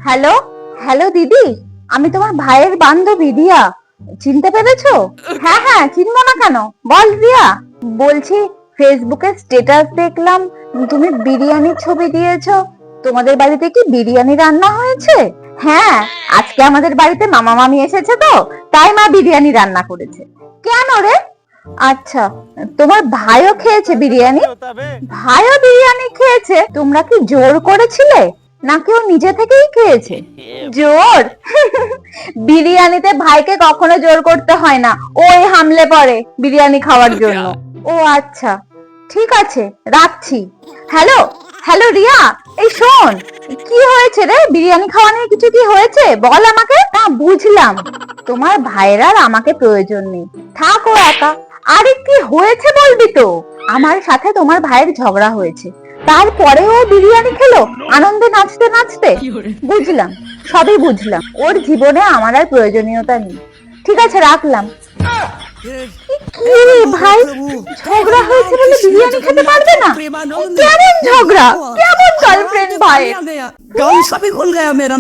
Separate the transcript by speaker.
Speaker 1: Hello hello দিদি, আমি তোমার ভাইয়ের বান্ধবী রিয়া। চিনতে পেরেছো? হ্যাঁ হ্যাঁ, চিনবো না কেন, বল রিয়া। বলছি, ফেসবুকে স্ট্যাটাস দেখলাম তুমি বিরিয়ানির ছবি দিয়েছো। তোমাদের বাড়িতে কি বিরিয়ানি রান্না হয়েছে? হ্যাঁ, আজকে আমাদের বাড়িতে মামা মামি এসেছে তো, তাই মা বিরিয়ানি রান্না করেছে। কেন রে? আচ্ছা, তোমার ভাইও খেয়েছে বিরিয়ানি? ভাইও বিরিয়ানি খেয়েছে? তোমরা কি জোর করেছিলে নাকি ও নিজে থেকেই খেয়েছে? জোর? বিরিয়ানিতে ভাইকে কখনো জোর করতে হয় না, ওই হামলে পড়ে বিরিয়ানি খাওয়ার জন্য। ও আচ্ছা, ঠিক আছে, রাখছি। হ্যালো হ্যালো রিয়া, এই শোন, কি হয়েছে রে? বিরিয়ানি খাওয়া নিয়ে কিছু কি হয়েছে বল আমাকে। না বুঝলাম, তোমার ভাইয়ের আর আমাকে প্রয়োজন নেই, থাকো একা। আরে কি হয়েছে বলবি তো। আমার সাথে তোমার ভাইয়ের ঝগড়া হয়েছে, তারপরেও ও বিরিয়ানি খেলো আনন্দে নাচতে নাচতে। বুঝলাম, সবই বুঝলাম, ওর জীবনে আমার আর প্রয়োজনীয়তা নেই। ঠিক আছে, রাখলাম। কি রে ভাই, ঝগড়া হয়েছে বলে বিরিয়ানি খেতে পারবে না? কেমন ঝগড়া, কেমন গার্লফ্রেন্ড ভাই?
Speaker 2: गाल सा भी खुल गया मेरा।